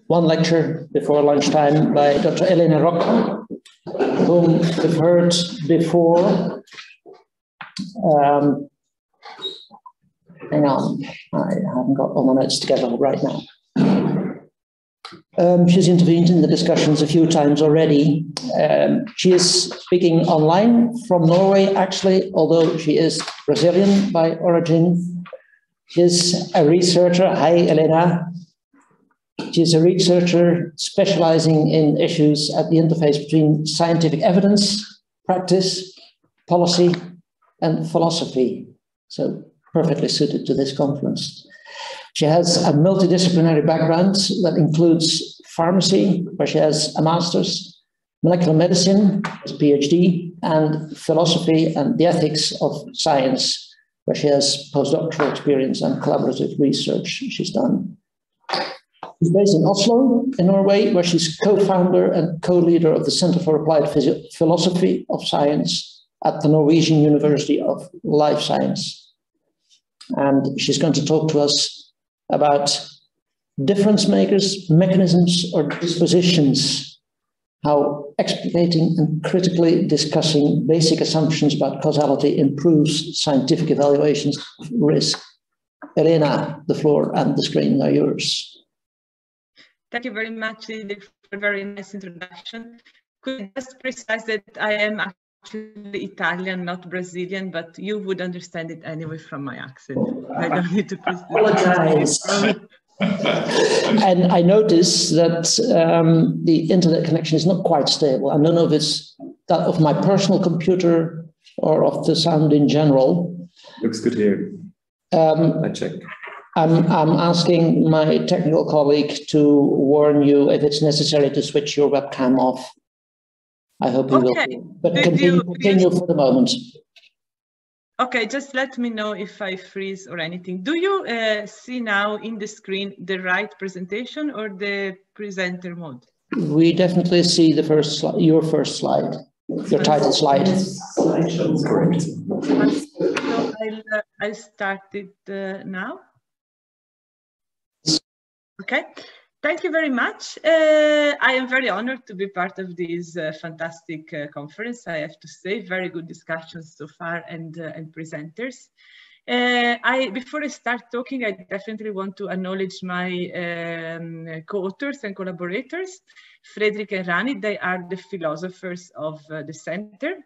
one lecture before lunchtime by Dr. Elena Rocca, whom we've heard before. Hang on, I haven't got all my notes together right now. She's intervened in the discussions a few times already. She is speaking online from Norway, actually, although she is Brazilian by origin. She's a researcher. Hi, Elena. She's a researcher specializing in issues at the interface between scientific evidence, practice, policy, and philosophy. So perfectly suited to this conference. She has a multidisciplinary background that includes pharmacy, where she has a master's, molecular medicine, a PhD, and philosophy and the ethics of science, where she has postdoctoral experience and collaborative research she's done. She's based in Oslo, in Norway, where she's co-founder and co-leader of the Center for Applied Philosophy of Science at the Norwegian University of Life Science. And she's going to talk to us about difference makers, mechanisms, or dispositions, how explicating and critically discussing basic assumptions about causality improves scientific evaluations of risk. Elena, the floor and the screen are yours. Thank you very much, Lily, for a very nice introduction. Could I just precise that I am actually Italian, not Brazilian, but you would understand it anyway from my accent. I don't need to apologize. And I notice that the internet connection is not quite stable. I don't know if it's that of my personal computer or of the sound in general. Looks good here. I checked. I'm asking my technical colleague to warn you if it's necessary to switch your webcam off. I hope you will. But continue for the moment. Okay, just let me know if I freeze or anything. Do you see now in the screen the right presentation or the presenter mode? We definitely see the first slide, your first slide, your title slide. Correct. So I'll start it now. Okay. Thank you very much. I am very honored to be part of this fantastic conference. I have to say, very good discussions so far and presenters. Before I start talking, I definitely want to acknowledge my co-authors and collaborators, Frederick and Rani. They are the philosophers of the center.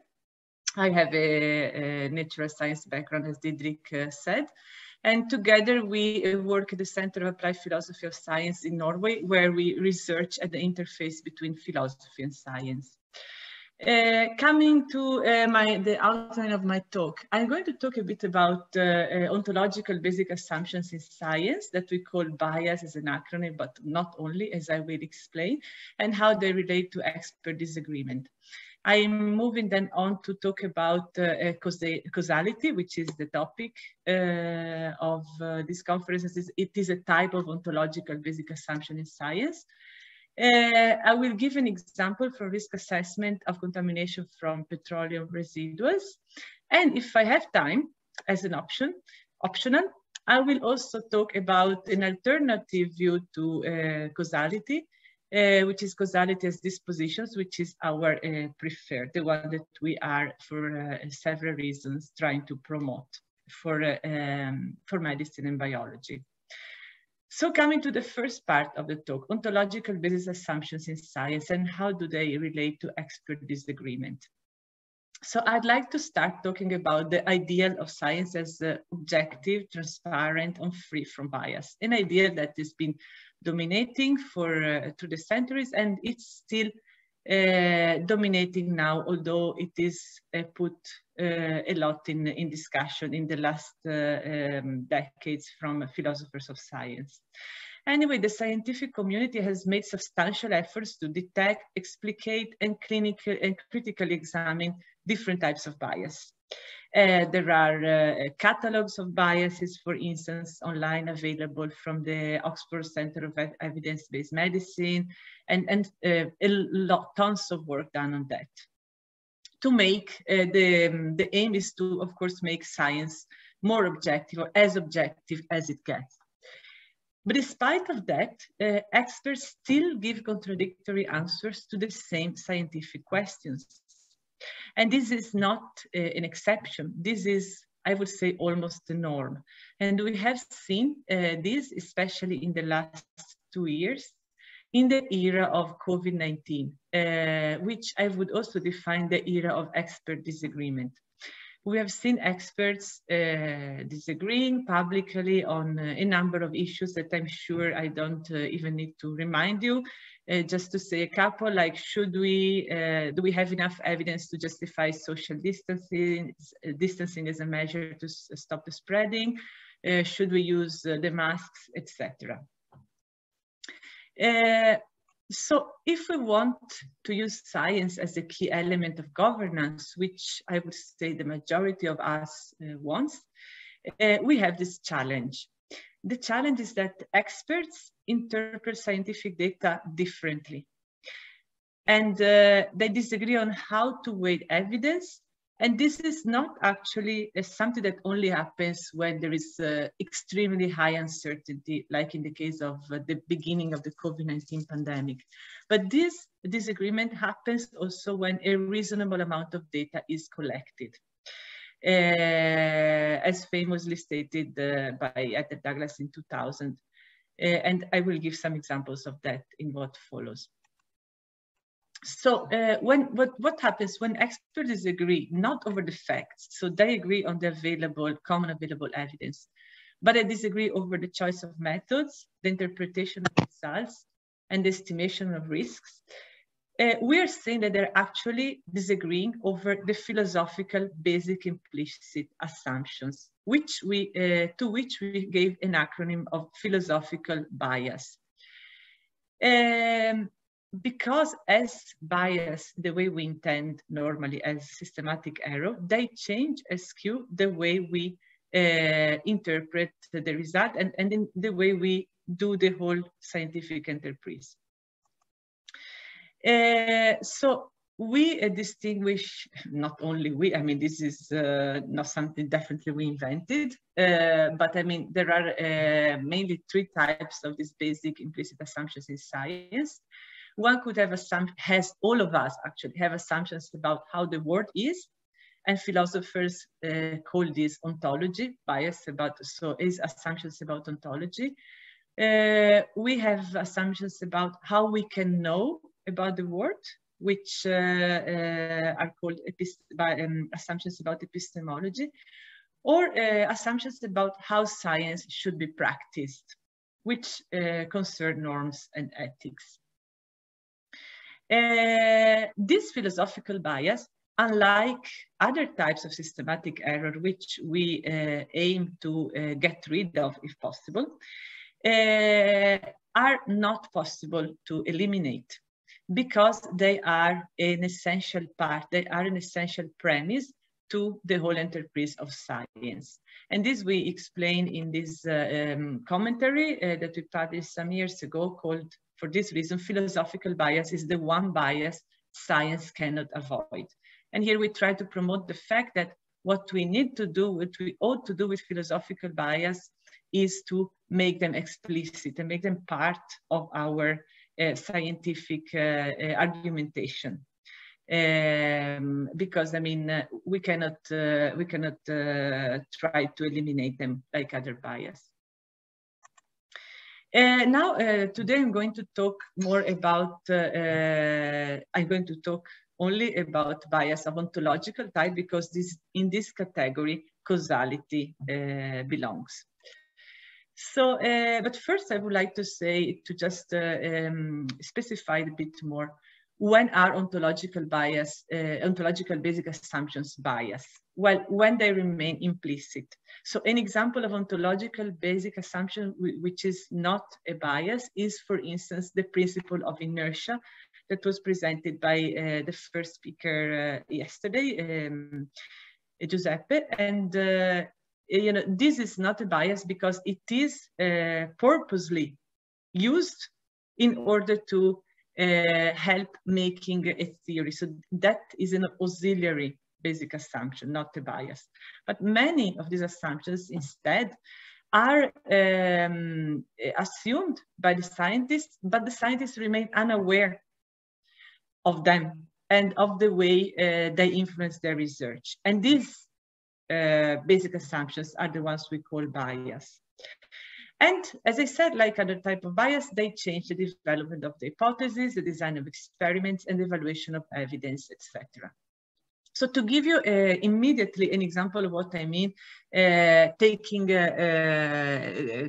I have a natural science background, as Didrik said. And together we work at the Center of Applied Philosophy of Science in Norway, where we research at the interface between philosophy and science. Coming to the outline of my talk, I'm going to talk a bit about ontological basic assumptions in science that we call bias as an acronym, but not only, as I will explain, and how they relate to expert disagreement. I'm moving then on to talk about causality, which is the topic of this conference. It is a type of ontological basic assumption in science. I will give an example for risk assessment of contamination from petroleum residuals. And if I have time, as an optional, I will also talk about an alternative view to causality, which is causality as dispositions, which is our preferred, the one that we are, for several reasons, trying to promote for medicine and biology. So coming to the first part of the talk, ontological basis assumptions in science and how do they relate to expert disagreement. So I'd like to start talking about the ideal of science as objective, transparent, and free from bias, an idea that has been dominating through the centuries, and it's still dominating now, although it is put a lot in discussion in the last decades from philosophers of science. Anyway, the scientific community has made substantial efforts to detect, explicate, and critically examine different types of bias. There are catalogs of biases, for instance, online available from the Oxford Center of Evidence-Based Medicine, and tons of work done on that. To make, the aim is to, of course, make science more objective, or as objective as it gets. But despite of that, experts still give contradictory answers to the same scientific questions. And this is not an exception. This is, I would say, almost the norm. And we have seen this, especially in the last 2 years, in the era of COVID-19, which I would also define the era of expert disagreement. We have seen experts disagreeing publicly on a number of issues that I'm sure I don't even need to remind you. Just to say a couple, like do we have enough evidence to justify social distancing as a measure to stop the spreading? Should we use the masks, etc. So if we want to use science as a key element of governance, which I would say the majority of us wants, we have this challenge. The challenge is that experts interpret scientific data differently. And they disagree on how to weigh evidence. And this is not actually something that only happens when there is extremely high uncertainty, like in the case of the beginning of the COVID-19 pandemic. But this disagreement happens also when a reasonable amount of data is collected, as famously stated by Edgar Douglas in 2000. And I will give some examples of that in what follows. So what happens when experts disagree, not over the facts, so they agree on the common available evidence, but they disagree over the choice of methods, the interpretation of results, and the estimation of risks. We are saying that they're actually disagreeing over the philosophical basic implicit assumptions, to which we gave an acronym of philosophical bias. Because as bias, the way we intend normally as systematic error, they change, skew the way we interpret the result and in the way we do the whole scientific enterprise. So we distinguish, not only we, I mean, this is not something definitely we invented, but I mean, there are mainly 3 types of these basic implicit assumptions in science. One could have all of us actually have assumptions about how the world is, and philosophers call this ontology, bias is assumptions about ontology. We have assumptions about how we can know about the world, which are called assumptions about epistemology, or assumptions about how science should be practiced, which concern norms and ethics. This philosophical bias, unlike other types of systematic error, which we aim to get rid of if possible, are not possible to eliminate because they are an essential part, they are an essential premise to the whole enterprise of science. And this we explain in this commentary that we published some years ago called, for this reason, philosophical bias is the one bias science cannot avoid. And here we try to promote the fact that what we need to do, what we ought to do with philosophical bias is to make them explicit and make them part of our scientific argumentation. Because I mean, we cannot try to eliminate them like other bias. Now, today I'm going to talk more about, I'm going to talk only about bias of ontological type because in this category, causality belongs. So, but first I would like to say, to just specify a bit more, when are ontological bias, ontological basic assumptions bias? Well, when they remain implicit. So an example of ontological basic assumption which is not a bias is, for instance, the principle of inertia that was presented by the first speaker yesterday, Giuseppe. And you know, this is not a bias because it is purposely used in order to help making a theory. So that is an auxiliary basic assumption, not a bias. But many of these assumptions instead are assumed by the scientists, but the scientists remain unaware of them and of the way they influence their research. And these basic assumptions are the ones we call bias. And as I said, like other type of bias, they change the development of the hypothesis, the design of experiments, and the evaluation of evidence, etc. So to give you immediately an example of what I mean, taking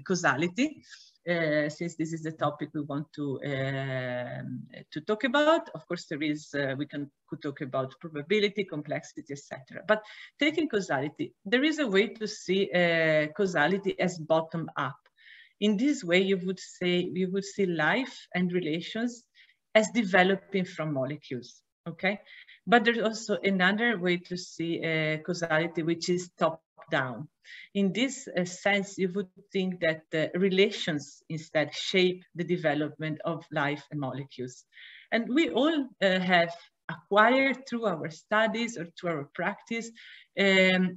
causality, since this is the topic we want to talk about. Of course, there is could talk about probability, complexity, etc. But taking causality, there is a way to see causality as bottom up. In this way, you would see life and relations as developing from molecules. Okay, but there's also another way to see causality, which is top down. In this sense, you would think that relations instead shape the development of life and molecules. And we all have acquired through our studies or through our practice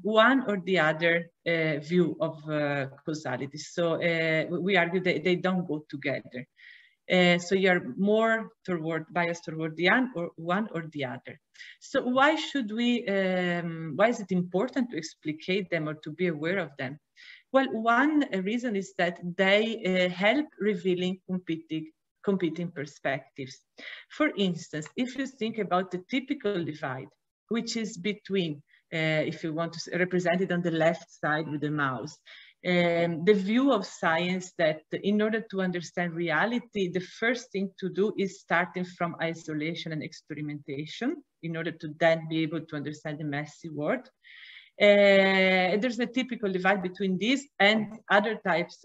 one or the other view of causality. So we argue that they don't go together. So you're more biased toward the one or the other. So why should we, why is it important to explicate them or to be aware of them? Well, one reason is that they help revealing competing perspectives. For instance, if you think about the typical divide, which is between, if you want to represent it on the left side with the mouse, the view of science that in order to understand reality, the first thing to do is starting from isolation and experimentation in order to then be able to understand the messy world. There's a typical divide between this and other types,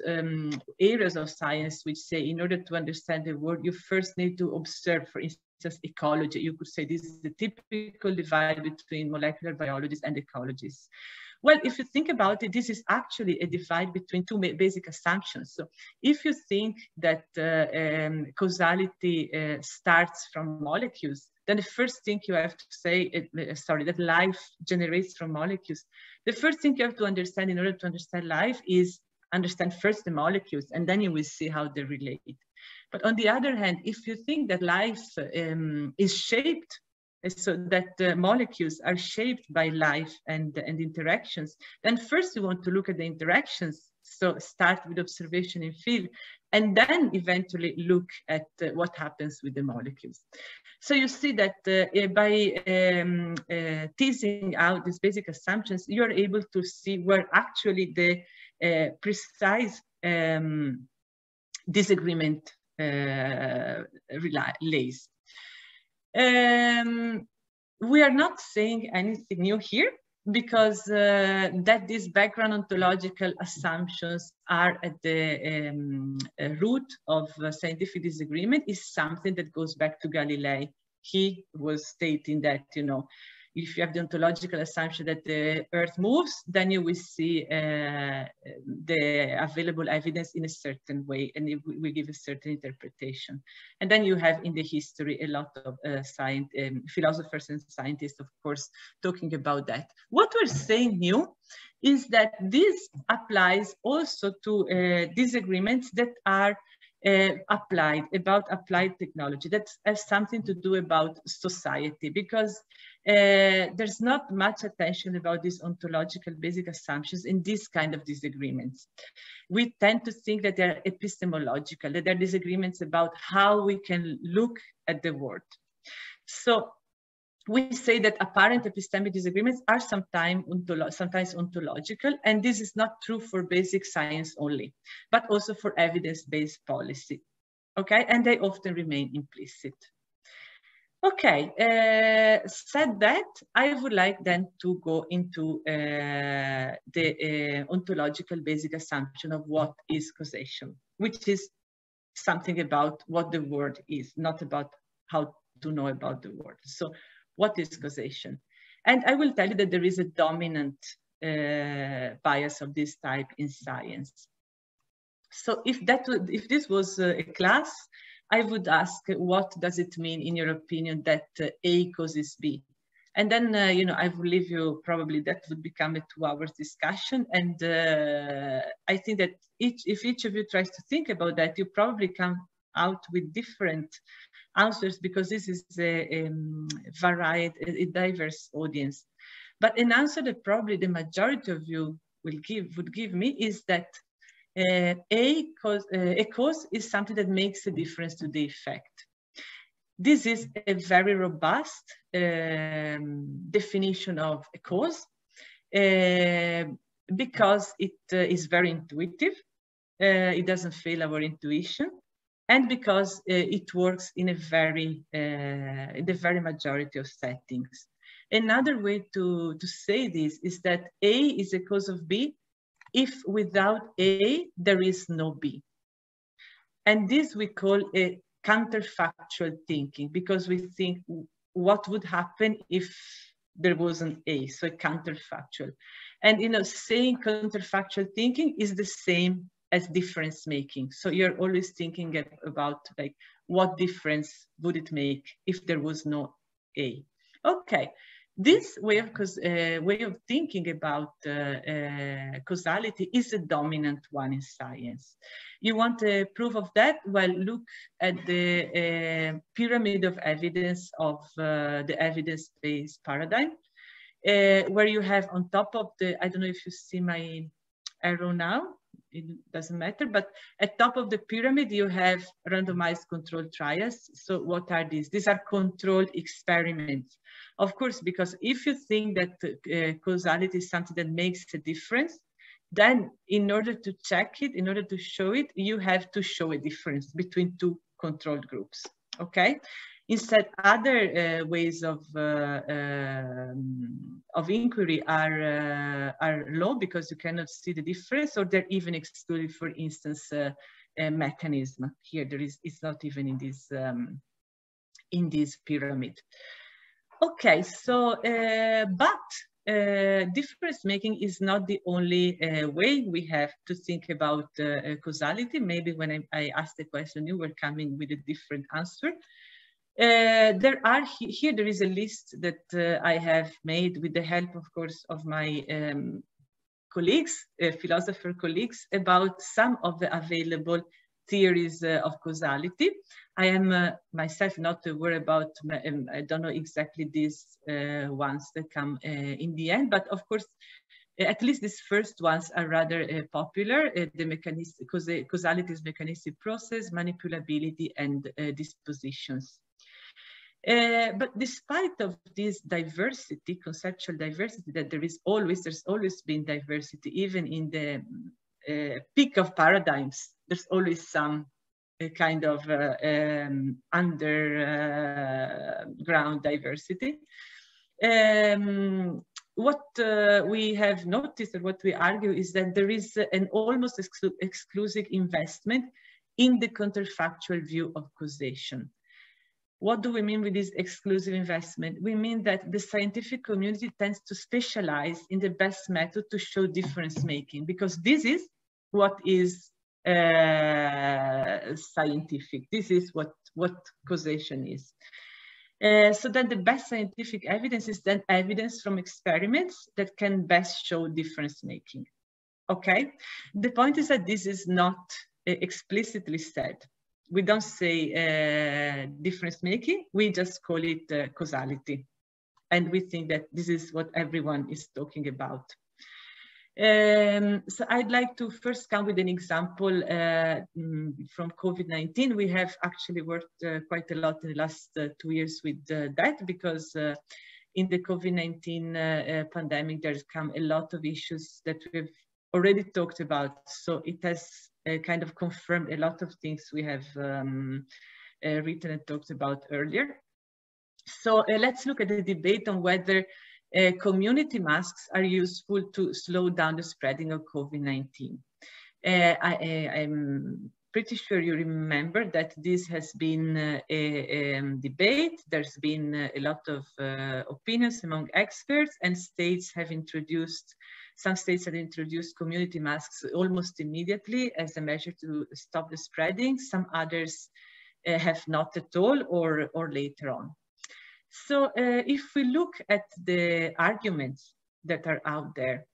areas of science, which say in order to understand the world, you first need to observe, for instance, ecology. You could say this is the typical divide between molecular biologists and ecologists. Well, if you think about it, this is actually a divide between two basic assumptions. So if you think that causality starts from molecules, then the first thing you have to say, that life generates from molecules. The first thing you have to understand in order to understand life is understand first the molecules, and then you will see how they relate. But on the other hand, if you think that life is shaped, so that molecules are shaped by life and interactions, then first you want to look at the interactions. So start with observation in field, and then eventually look at what happens with the molecules. So you see that by teasing out these basic assumptions, you're able to see where actually the precise disagreement lays. We are not saying anything new here, because that these background ontological assumptions are at the root of scientific disagreement is something that goes back to Galilei. He was stating that, you know, if you have the ontological assumption that the Earth moves, then you will see the available evidence in a certain way, and it will give a certain interpretation. And then you have in the history a lot of philosophers and scientists, of course, talking about that. What we're saying new is that this applies also to disagreements that are applied technology, that has something to do about society, because there's not much attention about these ontological basic assumptions in this kind of disagreements. We tend to think that they're epistemological, that they're disagreements about how we can look at the world. So we say that apparent epistemic disagreements are sometimes ontological, and this is not true for basic science only, but also for evidence-based policy, okay? And they often remain implicit. Okay, said that, I would like then to go into the ontological basic assumption of what is causation, which is something about what the world is, not about how to know about the world. So what is causation? And I will tell you that there is a dominant bias of this type in science. So if this was a class, I would ask, what does it mean, in your opinion, that A causes B? And then, you know, I will leave you, probably that would become a 2-hour discussion. And I think that if each of you tries to think about that, you probably come out with different answers, because this is a varied, a diverse audience. But an answer that probably the majority of you would give me is that a cause is something that makes a difference to the effect. This is a very robust definition of a cause, because it is very intuitive. It doesn't fail our intuition, and because it works in the very majority of settings. Another way to say this is that A is a cause of B if without A there is no B. And this we call a counterfactual thinking, because we think what would happen if there wasn't A, so a counterfactual. And you know, saying counterfactual thinking is the same as difference making. So you're always thinking about like, what difference would it make if there was no A? Okay, this way of thinking about causality is a dominant one in science. You want a proof of that? Well, look at the pyramid of evidence of the evidence-based paradigm, where you have on top of the, I don't know if you see my arrow now, it doesn't matter, but at top of the pyramid, you have randomized controlled trials. So what are these? These are controlled experiments. Of course, because if you think that causality is something that makes a difference, then in order to check it, in order to show it, you have to show a difference between two controlled groups, okay? Instead, other ways of inquiry are low, because you cannot see the difference, or they're even excluded. For instance, a mechanism here, it's not even in this pyramid. Okay, so difference making is not the only way we have to think about causality. Maybe when I asked the question, you were coming with a different answer. There is a list that I have made with the help, of course, of my colleagues, philosopher colleagues, about some of the available theories of causality. I am myself not aware about, I don't know exactly these ones that come in the end, but of course, at least these first ones are rather popular. The mechanistic, causality is mechanistic process, manipulability, and dispositions. But despite of this diversity, conceptual diversity, that there's always been diversity, even in the peak of paradigms, there's always some kind of underground diversity. What we have noticed, and what we argue, is that there is an almost exclusive investment in the counterfactual view of causation. What do we mean with this exclusive investment? We mean that the scientific community tends to specialize in the best method to show difference making, because this is what is scientific. This is what causation is. So then the best scientific evidence is then evidence from experiments that can best show difference making. Okay? The point is that this is not explicitly said. We don't say difference making, we just call it causality. And we think that this is what everyone is talking about. So I'd like to first come with an example from COVID-19. We have actually worked quite a lot in the last 2 years with that, because in the COVID-19 pandemic, there's come a lot of issues that we've already talked about. So it has kind of confirmed a lot of things we have written and talked about earlier. So let's look at the debate on whether community masks are useful to slow down the spreading of COVID-19. I'm pretty sure you remember that this has been a debate. There's been a lot of opinions among experts, and some states have introduced community masks almost immediately as a measure to stop the spreading. Some others have not at all, or later on. So if we look at the arguments that are out there,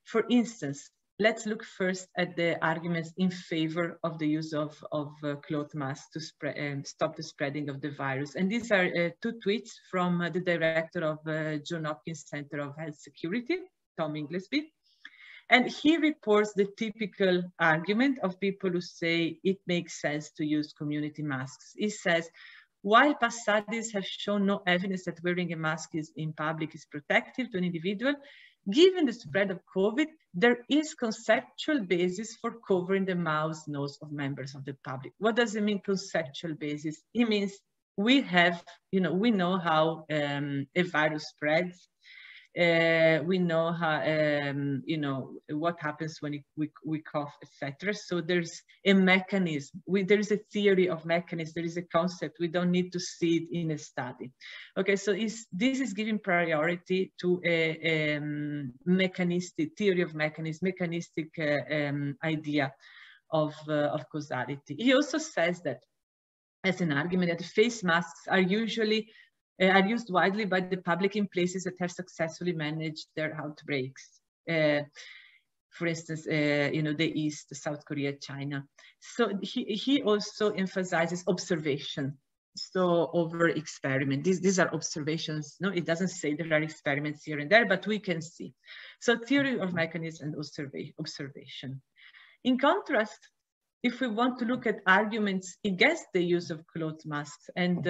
for instance, let's look first at the arguments in favor of the use of cloth masks to stop the spreading of the virus. And these are two tweets from the director of Johns Hopkins Center of Health Security, Tom Inglesby. And he reports the typical argument of people who say it makes sense to use community masks. He says, while past studies have shown no evidence that wearing a mask in public is protective to an individual, given the spread of COVID, there is conceptual basis for covering the mouth, nose of members of the public. What does it mean, conceptual basis? It means we have, we know how a virus spreads. We know how, what happens when we cough, etc. So there's a mechanism, there is a theory of mechanism, there is a concept, we don't need to see it in a study. Okay, so this is giving priority to a mechanistic theory of mechanism, mechanistic idea of causality. He also says that as an argument that face masks are usually used widely by the public in places that have successfully managed their outbreaks. For instance, the East, South Korea, China. So he also emphasizes observation. So over experiment, these are observations. No, it doesn't say there are experiments here and there, but we can see. So theory of mechanism and observation. In contrast, if we want to look at arguments against the use of cloth masks, and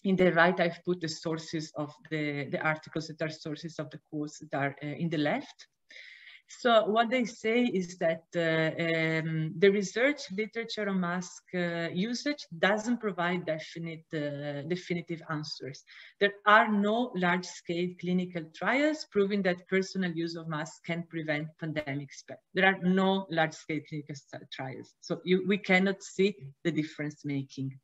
in the right, I've put the sources of the articles that are sources of the quotes that are in the left. So what they say is that the research literature on mask usage doesn't provide definitive answers. There are no large-scale clinical trials proving that personal use of masks can prevent pandemic spread. There are no large-scale clinical trials. So we cannot see the difference making.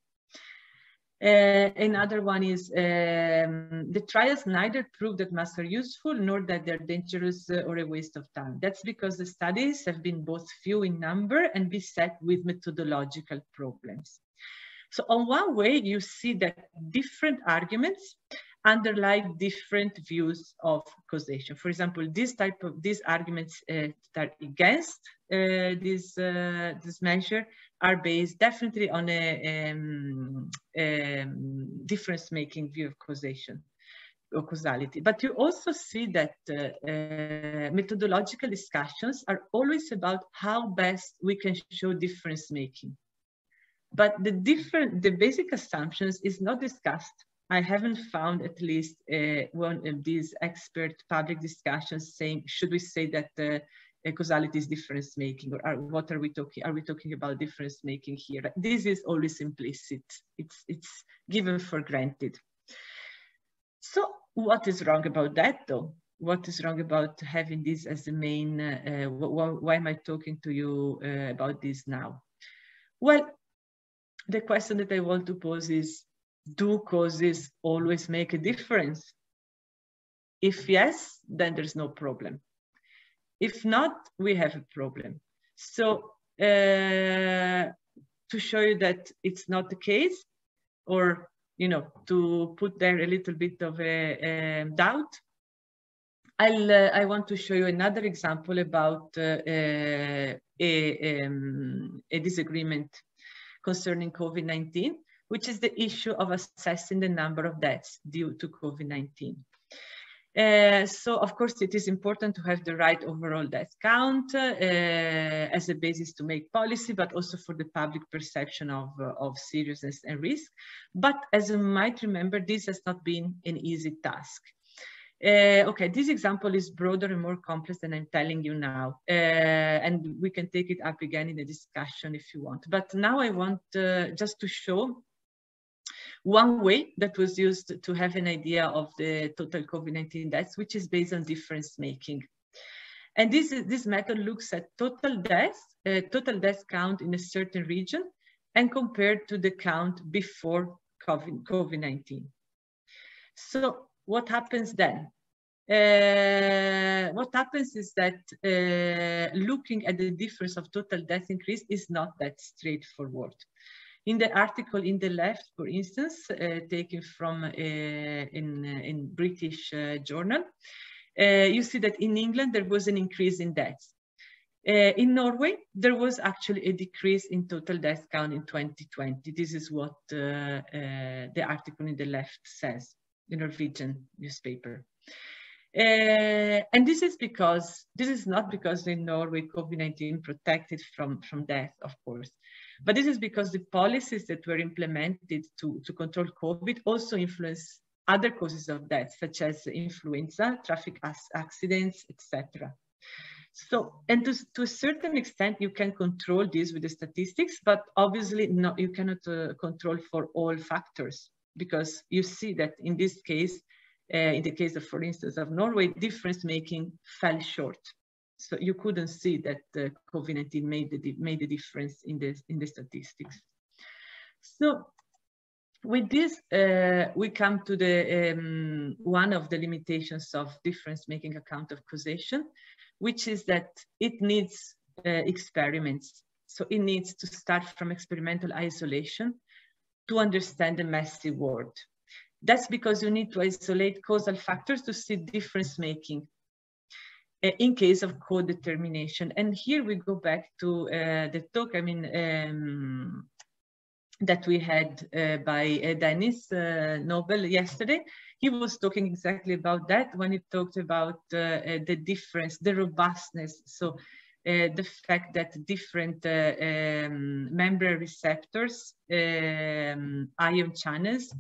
Another one is the trials neither prove that masks are useful nor that they're dangerous or a waste of time. That's because the studies have been both few in number and beset with methodological problems. So on one way, you see that different arguments underlie different views of causation. For example, these arguments that are against this measure are based definitely on a difference-making view of causation or causality. But you also see that methodological discussions are always about how best we can show difference-making. But the basic assumptions is not discussed. I haven't found at least one of these expert public discussions saying, should we say that causality is difference making, or what are we talking? Are we talking about difference making here? This is always implicit. It's given for granted. So what is wrong about that though? What is wrong about having this as the main, why am I talking to you about this now? Well, the question that I want to pose is, do causes always make a difference? If yes, then there's no problem. If not, we have a problem. So to show you that it's not the case, or to put there a little bit of a doubt, I want to show you another example about a disagreement concerning COVID-19, which is the issue of assessing the number of deaths due to COVID-19. So, of course, it is important to have the right overall death count as a basis to make policy, but also for the public perception of seriousness and risk. But as you might remember, this has not been an easy task. Okay, this example is broader and more complex than I'm telling you now. And we can take it up again in the discussion if you want. But now I want just to show one way that was used to have an idea of the total COVID-19 deaths, which is based on difference making. And this method looks at total death count in a certain region and compared to the count before COVID-19. So what happens then? What happens is that looking at the difference of total death increase is not that straightforward. In the article in the left, for instance, taken from in British journal, you see that in England there was an increase in deaths. In Norway, there was actually a decrease in total death count in 2020. This is what the article in the left says, the Norwegian newspaper. And this is not because in Norway COVID-19 protected from death, of course, but this is because the policies that were implemented to control COVID also influence other causes of death, such as influenza, traffic accidents, etc. So, and to a certain extent, you can control this with the statistics, but obviously not, you cannot control for all factors, because you see that in this case, in the case of, for instance, of Norway, difference making fell short. So you couldn't see that COVID-19 made the difference in the statistics. So with this, we come to the one of the limitations of difference-making account of causation, which is that it needs experiments. So it needs to start from experimental isolation to understand the messy world. That's because you need to isolate causal factors to see difference-making in case of co-determination. And here we go back to the talk, that we had by Dennis Nobel yesterday. He was talking exactly about that when he talked about the difference, the robustness. So the fact that different membrane receptors, ion channels,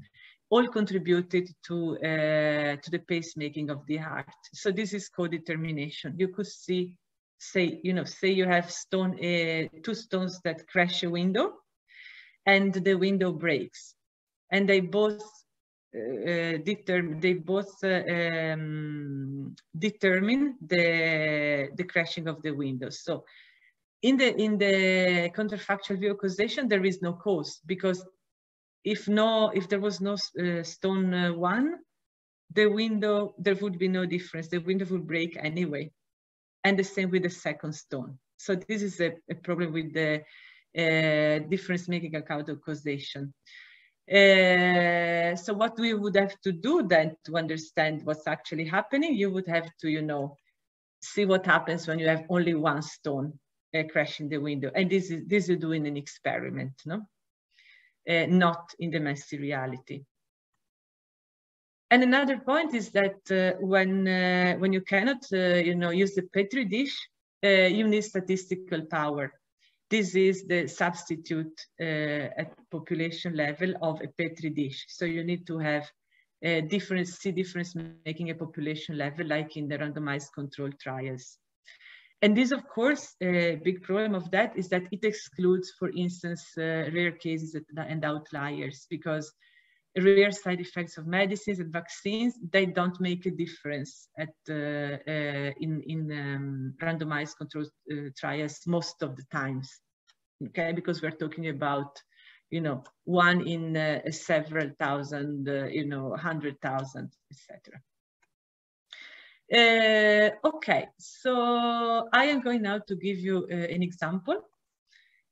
all contributed to the pacemaking of the heart. So this is co-determination. You could see, say you have two stones that crash a window, and the window breaks, and they both determine the crashing of the window. So in the counterfactual view of causation, there is no cause, because if there was no stone one, there would be no difference. The window would break anyway, and the same with the second stone. So this is a problem with the difference-making account of causation. So what we would have to do then to understand what's actually happening, you would have to, see what happens when you have only one stone crashing the window. And this you do in an experiment, no? Not in the messy reality. And another point is that when you cannot, use the Petri dish, you need statistical power. This is the substitute at population level of a Petri dish. So you need to have difference making a population level, like in the randomized controlled trials. And this, of course, a big problem of that is that it excludes, for instance, rare cases and outliers, because rare side effects of medicines and vaccines, they don't make a difference at in randomized controlled trials most of the times, okay? Because we're talking about, one in several thousand, 100,000, etc. Okay, so I am going now to give you an example,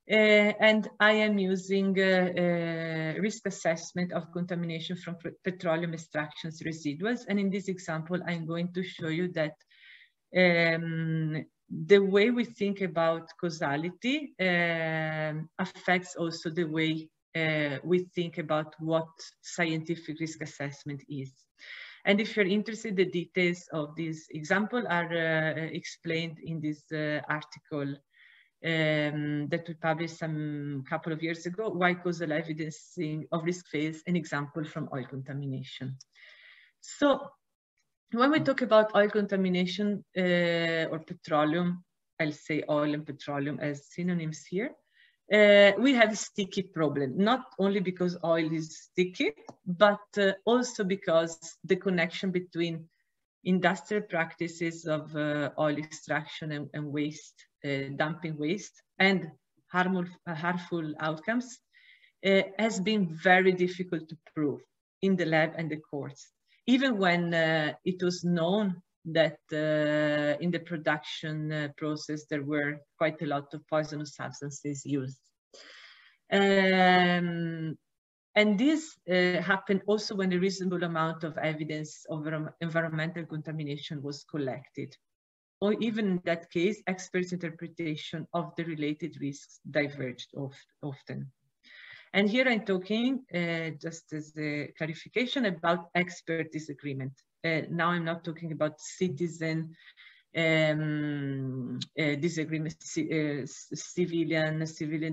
and I am using risk assessment of contamination from petroleum extractions residuals. And in this example, I'm going to show you that the way we think about causality affects also the way we think about what scientific risk assessment is. And if you're interested, the details of this example are explained in this article that we published some couple of years ago, Why Causal Evidence of Risk Fails, an example from oil contamination. So when we talk about oil contamination or petroleum, I'll say oil and petroleum as synonyms here, we have a sticky problem, not only because oil is sticky, but also because the connection between industrial practices of oil extraction and waste, dumping waste, and harmful outcomes has been very difficult to prove in the lab and the courts, even when it was known that in the production process there were quite a lot of poisonous substances used. And this happened also when a reasonable amount of evidence of environmental contamination was collected. Or even in that case, experts' interpretation of the related risks diverged often. And here I'm talking, just as a clarification, about expert disagreement. Now I'm not talking about citizen disagreement, civilian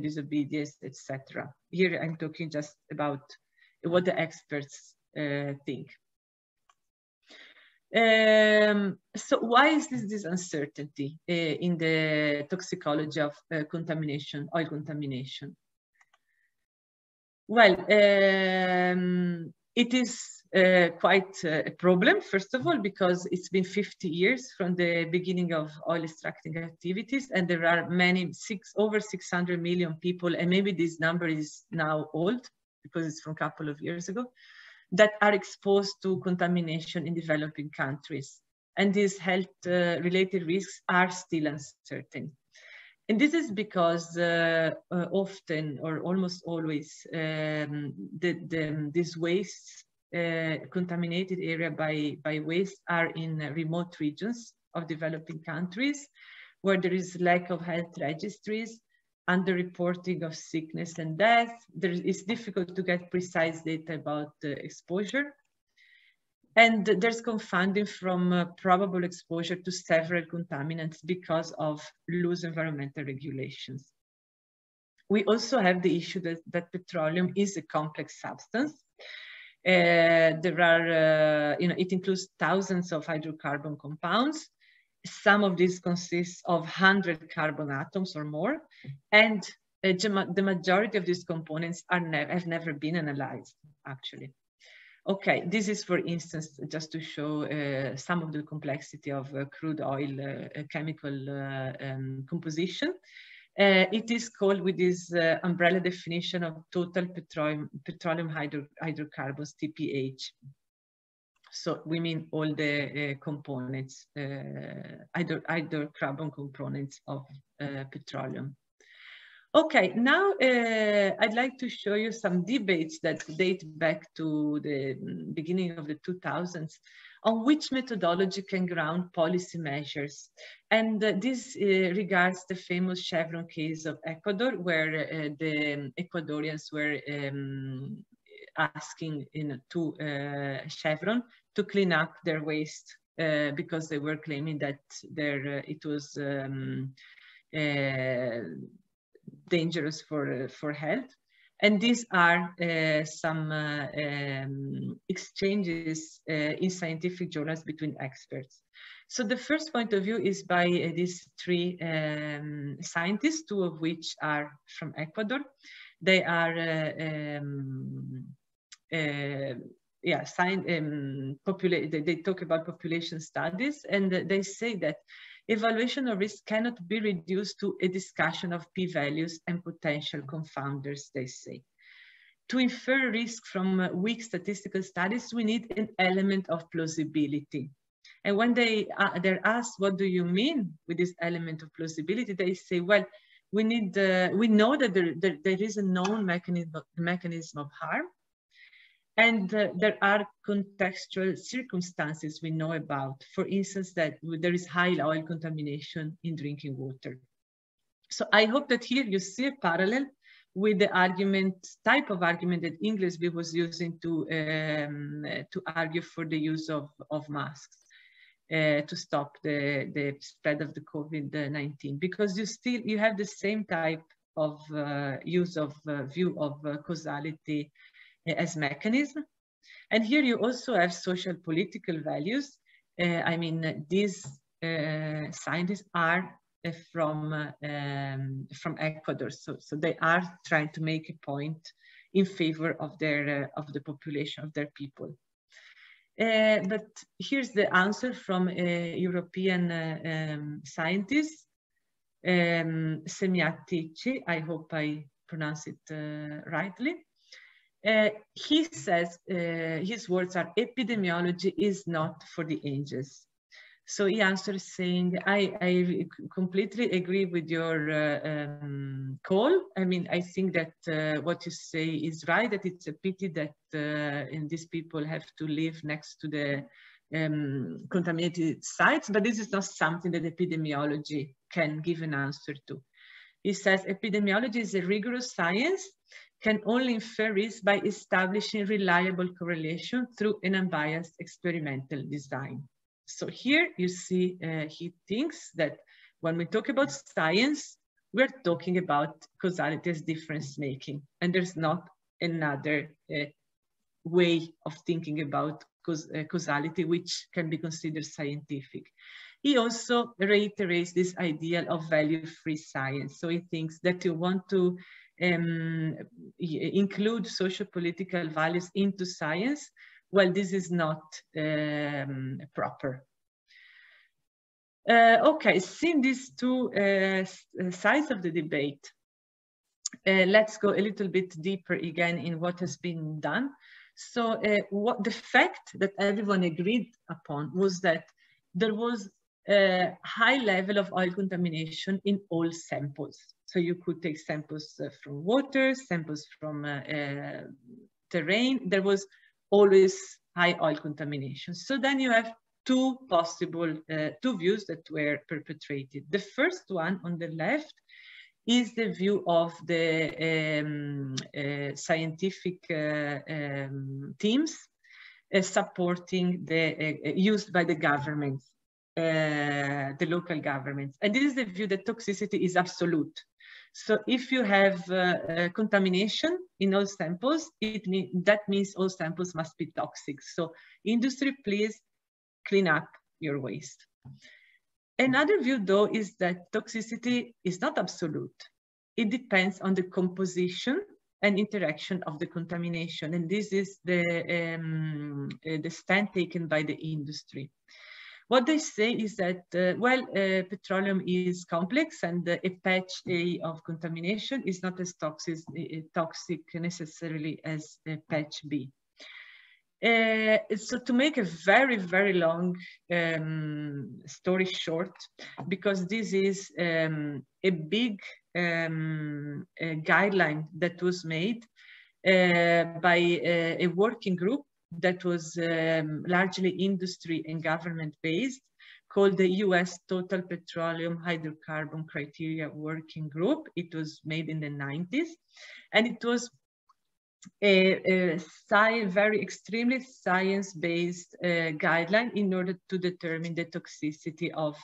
disobedience, etc. Here I'm talking just about what the experts think. So why is this uncertainty in the toxicology of contamination, oil contamination? Well, it is quite a problem, first of all, because it's been 50 years from the beginning of oil extracting activities, and there are over 600 million people, and maybe this number is now old because it's from a couple of years ago, that are exposed to contamination in developing countries. And these health-related risks are still uncertain. And this is because often, or almost always, these wastes, contaminated area by waste, are in remote regions of developing countries where there is lack of health registries, underreporting of sickness and death. It's difficult to get precise data about exposure. And there's confounding from probable exposure to several contaminants because of loose environmental regulations. We also have the issue that petroleum is a complex substance. There are, it includes thousands of hydrocarbon compounds. Some of these consist of 100 carbon atoms or more, and the majority of these components have never been analyzed, actually. Okay, this is, for instance, just to show some of the complexity of crude oil chemical composition. It is called, with this umbrella definition of total petroleum hydrocarbons, TPH. So we mean all the components, hydrocarbon components of petroleum. Okay, now I'd like to show you some debates that date back to the beginning of the 2000s on which methodology can ground policy measures. And this regards the famous Chevron case of Ecuador, where the Ecuadorians were asking to Chevron to clean up their waste because they were claiming that it was dangerous for health. And these are some exchanges in scientific journals between experts. So the first point of view is by these three scientists, two of which are from Ecuador. They are they talk about population studies, and they say that evaluation of risk cannot be reduced to a discussion of p-values and potential confounders, they say. To infer risk from weak statistical studies, we need an element of plausibility. And when they're asked, what do you mean with this element of plausibility? They say, well, we know that there is a known mechanism of harm, and there are contextual circumstances we know about. For instance, that there is high oil contamination in drinking water. So I hope that here you see a parallel with the type of argument that Inglesby was using to argue for the use of masks to stop the spread of the COVID-19, because you have the same type of use of view of causality as mechanism. And here you also have social political values. I mean, these scientists are from Ecuador, so they are trying to make a point in favor of the population, of their people. But here's the answer from a European scientist, Semiatici. I hope I pronounce it rightly. He says, his words are, epidemiology is not for the ages. So he answers saying, I completely agree with your call. I mean, I think that what you say is right, that it's a pity that these people have to live next to the contaminated sites, but this is not something that epidemiology can give an answer to. He says, epidemiology is a rigorous science, can only infer risk by establishing reliable correlation through an unbiased experimental design. So here you see he thinks that when we talk about science, we're talking about causality as difference making, and there's not another way of thinking about causality which can be considered scientific. He also reiterates this idea of value-free science. So he thinks that you want to include socio-political values into science. Well, this is not proper. Okay, seeing these two sides of the debate, let's go a little bit deeper again in what has been done. So what the fact that everyone agreed upon was that there was a high level of oil contamination in all samples. So you could take samples from water, samples from terrain. There was always high oil contamination. So then you have two possible, two views that were perpetrated. The first one on the left is the view of the scientific teams supporting the, used by the governments, the local governments. And this is the view that toxicity is absolute. So if you have contamination in all samples, that means all samples must be toxic. So industry, please clean up your waste. Another view, though, is that toxicity is not absolute. It depends on the composition and interaction of the contamination. And this is the stand taken by the industry. What they say is that, well, petroleum is complex and a patch A of contamination is not as toxic necessarily as a patch B. So to make a very, very long story short, because this is a big guideline that was made by a working group that was largely industry and government based, called the US Total Petroleum Hydrocarbon Criteria Working Group. It was made in the 90s, and it was a very extremely science-based guideline in order to determine the toxicity of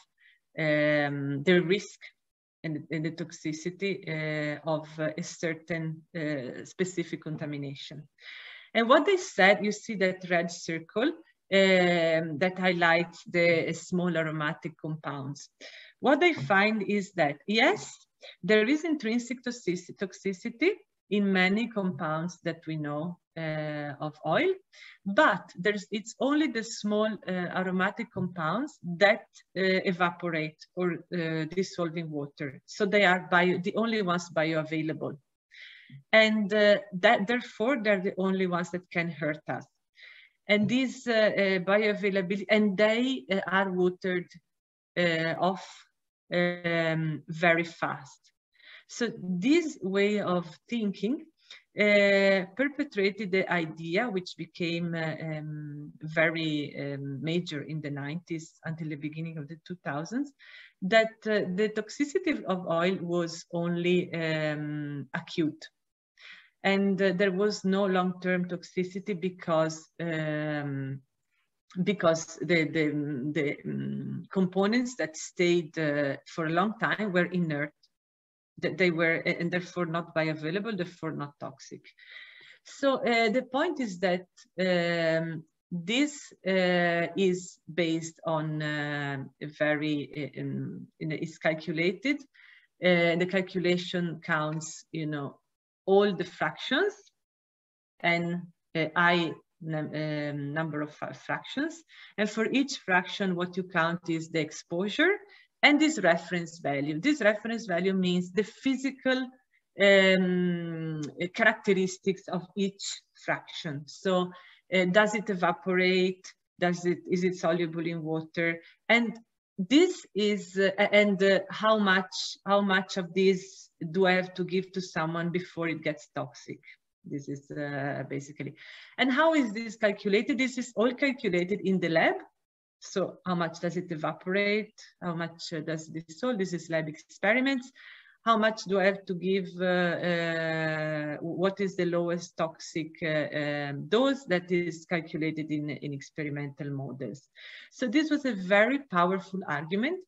the risk and the toxicity of a certain specific contamination. And what they said, you see that red circle that highlights the small aromatic compounds. What they find is that, yes, there is intrinsic toxicity in many compounds that we know of oil, but it's only the small aromatic compounds that evaporate or dissolve in water. So they are the only ones bioavailable. And therefore, they're the only ones that can hurt us. And these bioavailability, and they are watered off very fast. So this way of thinking perpetrated the idea, which became very major in the 90s until the beginning of the 2000s, that the toxicity of oil was only acute. And there was no long-term toxicity because the components that stayed for a long time were inert, that they were, and therefore not bioavailable, therefore not toxic. So the point is that this is based on it's calculated. The calculation counts, all the fractions and number of fractions. And for each fraction, what you count is the exposure and this reference value. This reference value means the physical characteristics of each fraction. So does it evaporate? Is it soluble in water? And this is how much of this do I have to give to someone before it gets toxic? This is basically. And how is this calculated? This is all calculated in the lab. So how much does it evaporate? How much does it dissolve? This is lab experiments. How much do I have to give? What is the lowest toxic dose? That is calculated in experimental models. So this was a very powerful argument.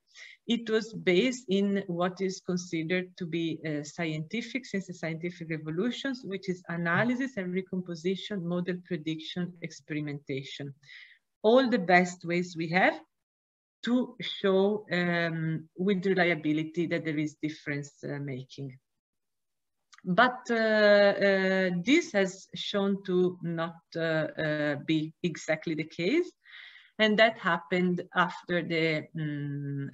It was based in what is considered to be scientific since the scientific revolutions, which is analysis and recomposition, model prediction, experimentation. All the best ways we have to show with reliability that there is difference making. But this has shown to not be exactly the case. And that happened after the,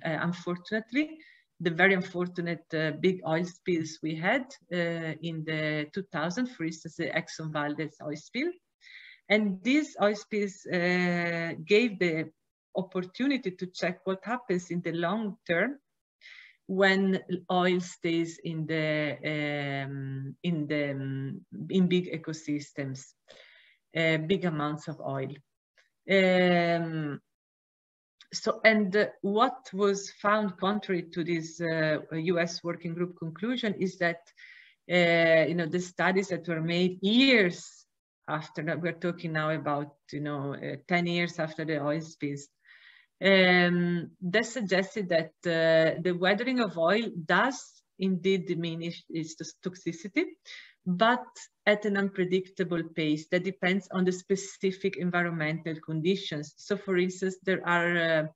unfortunately, the very unfortunate big oil spills we had in the 2000, for instance, the Exxon Valdez oil spill. And these oil spills gave the opportunity to check what happens in the long term when oil stays in big ecosystems, big amounts of oil. What was found contrary to this US working group conclusion is that the studies that were made years after that, we're talking now about 10 years after the oil spills, that suggested that the weathering of oil does indeed diminish its toxicity, but at an unpredictable pace that depends on the specific environmental conditions. So for instance, there are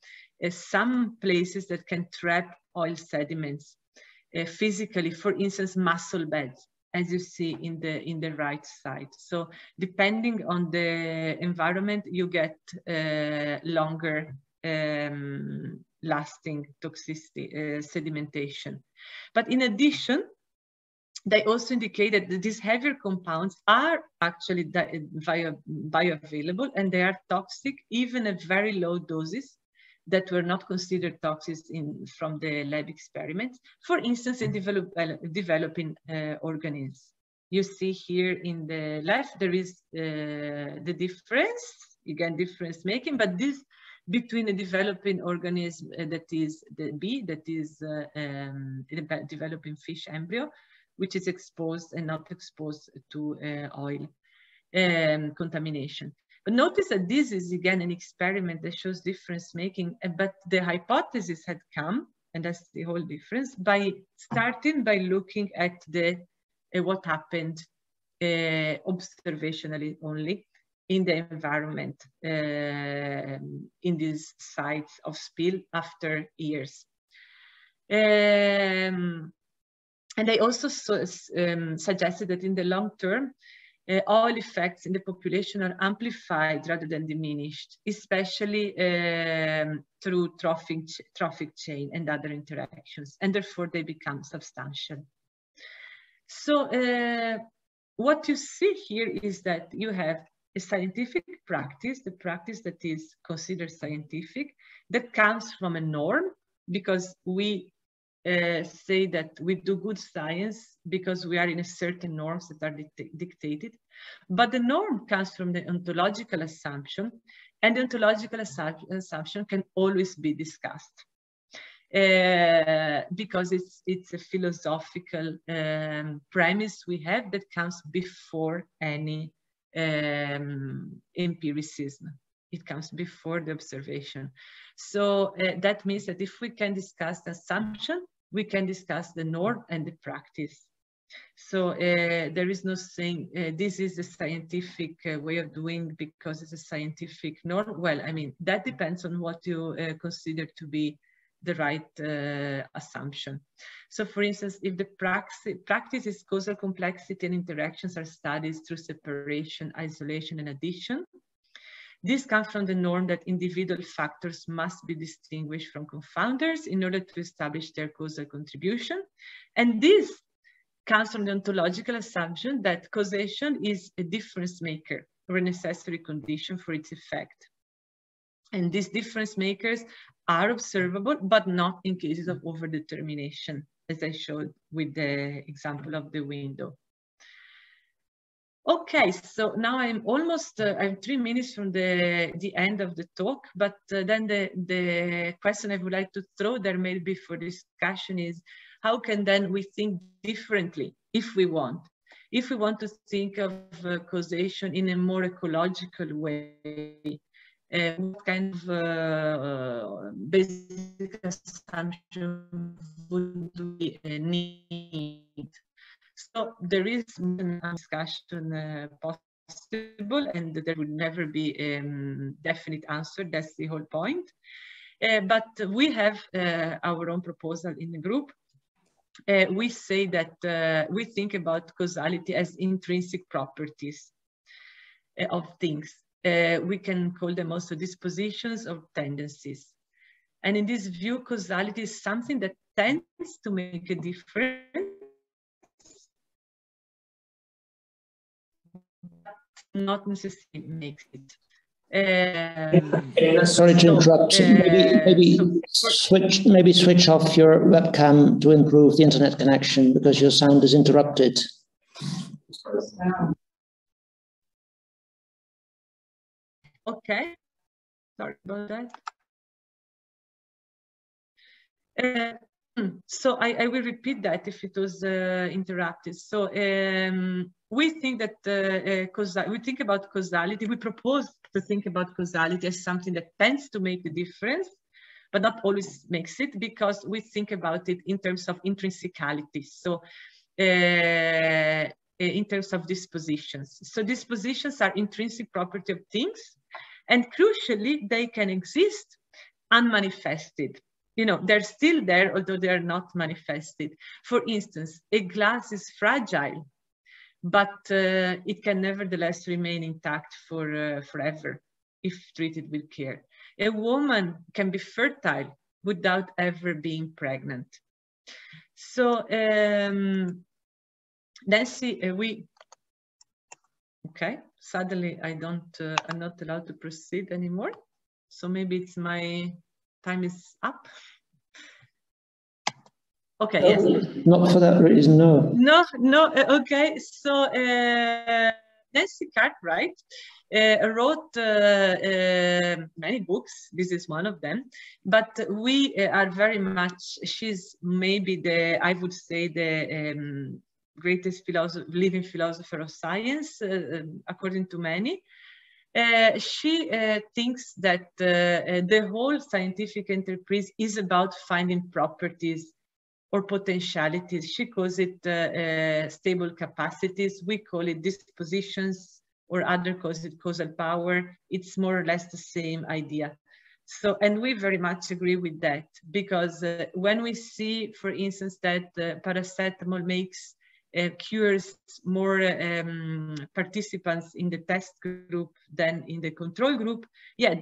some places that can trap oil sediments physically, for instance, mussel beds, as you see in the right side. So depending on the environment, you get longer lasting toxicity, sedimentation. But in addition, they also indicated that these heavier compounds are actually bioavailable and they are toxic even at very low doses that were not considered toxic from the lab experiments. For instance, in developing organisms. You see here in the left, there is the difference, again, difference making, but this between a developing organism that is the bee, that is developing fish embryo, which is exposed and not exposed to oil contamination. But notice that this is again an experiment that shows difference making, but the hypothesis had come, and that's the whole difference, by starting by looking at what happened observationally only in the environment in these sites of spill after years. And they also suggested that in the long term, oil effects in the population are amplified rather than diminished, especially through trophic chain and other interactions, and therefore they become substantial. So what you see here is that you have a scientific practice, the practice that is considered scientific, that comes from a norm, because we say that we do good science because we are in a certain norms that are dictated. But the norm comes from the ontological assumption, and the ontological assumption can always be discussed because it's a philosophical premise we have that comes before any empiricism. It comes before the observation. So that means that if we can discuss the assumption, we can discuss the norm and the practice. So there is no saying this is a scientific way of doing because it's a scientific norm. Well, I mean, that depends on what you consider to be the right assumption. So for instance, if the practice is causal complexity and interactions are studied through separation, isolation, and addition, this comes from the norm that individual factors must be distinguished from confounders in order to establish their causal contribution. And this comes from the ontological assumption that causation is a difference maker or a necessary condition for its effect. And these difference makers are observable, but not in cases of overdetermination, as I showed with the example of the window. Okay, so now I'm almost, I'm 3 minutes from the end of the talk, but then the question I would like to throw there maybe for discussion is, how can then we think differently if we want? If we want to think of causation in a more ecological way, what kind of basic assumption would we need? So there is a discussion possible, and there would never be a definite answer. That's the whole point. But we have our own proposal in the group. We say that we think about causality as intrinsic properties of things. We can call them also dispositions or tendencies. And in this view, causality is something that tends to make a difference, not necessarily makes it. Sorry to interrupt. Maybe switch off your webcam to improve the internet connection, because your sound is interrupted. Okay, sorry about that. So I will repeat that if it was interrupted. So we think that we think about causality. We propose to think about causality as something that tends to make the difference, but not always makes it, because we think about it in terms of intrinsicality. So in terms of dispositions. So dispositions are intrinsic property of things, and crucially, they can exist unmanifested. You know, they're still there, although they are not manifested. For instance, a glass is fragile, but it can nevertheless remain intact for forever if treated with care. A woman can be fertile without ever being pregnant. So Nancy, okay, suddenly I'm not allowed to proceed anymore. So maybe it's my time is up. Okay, yes. Not for that reason, no. No, okay. So Nancy Cartwright wrote many books. This is one of them. But we are very much, she's maybe I would say the greatest living philosopher of science, according to many. She thinks that the whole scientific enterprise is about finding properties or potentialities. She calls it stable capacities. We call it dispositions, or other calls it causal power. It's more or less the same idea. So, and we very much agree with that, because when we see, for instance, that paracetamol makes cures more participants in the test group than in the control group. Yeah,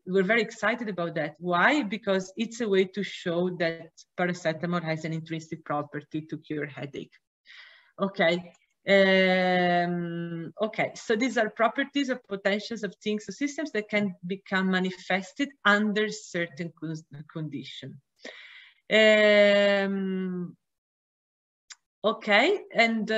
we're very excited about that. Why? Because it's a way to show that paracetamol has an intrinsic property to cure headache. Okay. Okay, so these are properties or potentials of things or systems that can become manifested under certain conditions. Okay, and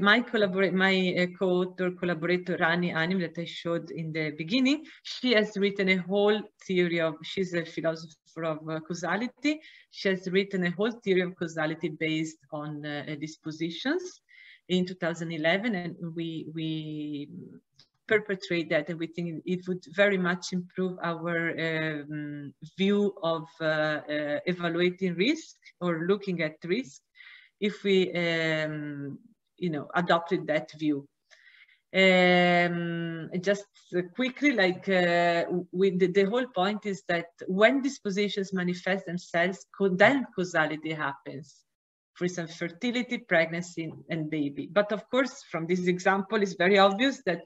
my co-author, collaborator, Rani Anim, that I showed in the beginning, she has written a whole theory of, she's a philosopher of causality. She has written a whole theory of causality based on dispositions in 2011, and we perpetrate that, and we think it would very much improve our view of evaluating risk or looking at risk, if we, you know, adopted that view. Just quickly, like the whole point is that when dispositions manifest themselves, then causality happens. For instance, fertility, pregnancy, and baby. But of course, from this example, it's very obvious that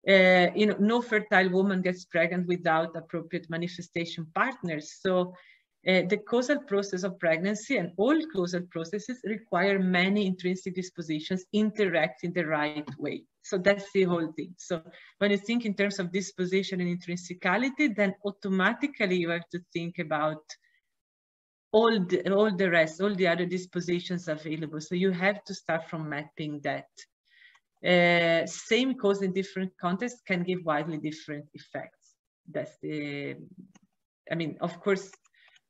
you know, no fertile woman gets pregnant without appropriate manifestation partners. So The causal process of pregnancy and all causal processes require many intrinsic dispositions interact in the right way. So that's the whole thing. So when you think in terms of disposition and intrinsicality, then automatically you have to think about all the rest, all the other dispositions available. So you have to start from mapping that. Same cause in different contexts can give widely different effects. That's the, I mean, of course,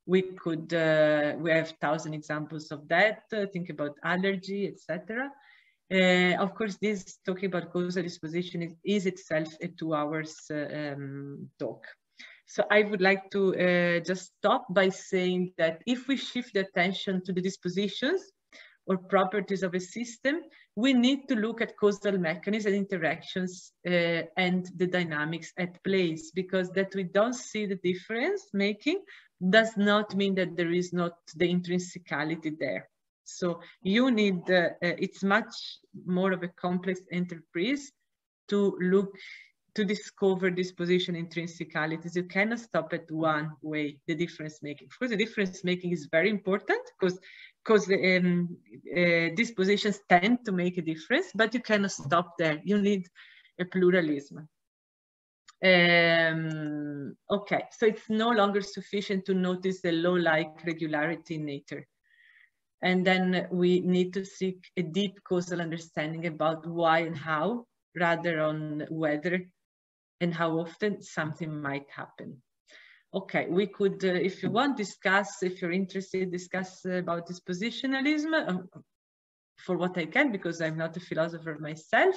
we could, we have 1,000 examples of that. Think about allergy, etc. Of course, this talking about causal disposition is itself a 2 hours talk. So I would like to just stop by saying that if we shift the attention to the dispositions or properties of a system, we need to look at causal mechanisms and interactions and the dynamics at place, because that we don't see the difference making does not mean that there is not the intrinsicality there. So you need, it's much more of a complex enterprise to look, to discover disposition intrinsicalities. You cannot stop at one way, the difference making. Of course, the difference making is very important because dispositions tend to make a difference, but you cannot stop there. You need a pluralism. Okay, so it's no longer sufficient to notice the law-like regularity in nature. And then we need to seek a deep causal understanding about why and how, rather on whether and how often something might happen. Okay, we could, if you want, discuss, if you're interested, discuss about dispositionalism for what I can, because I'm not a philosopher myself.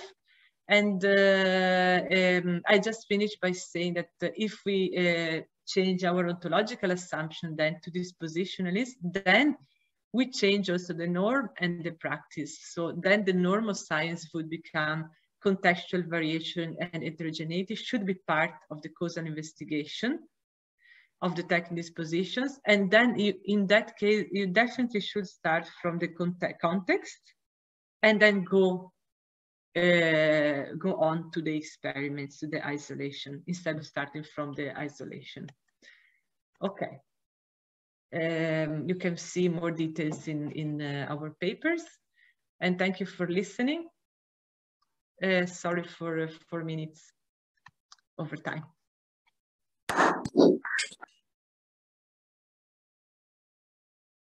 And I just finished by saying that if we change our ontological assumption then to dispositionalism, then we change also the norm and the practice. So then the norm of science would become contextual variation and heterogeneity should be part of the causal investigation of the technical dispositions. And then you, in that case, you definitely should start from the context and then go on to the experiments, to the isolation, instead of starting from the isolation. Okay. You can see more details in our papers. And thank you for listening. Sorry for 4 minutes over time.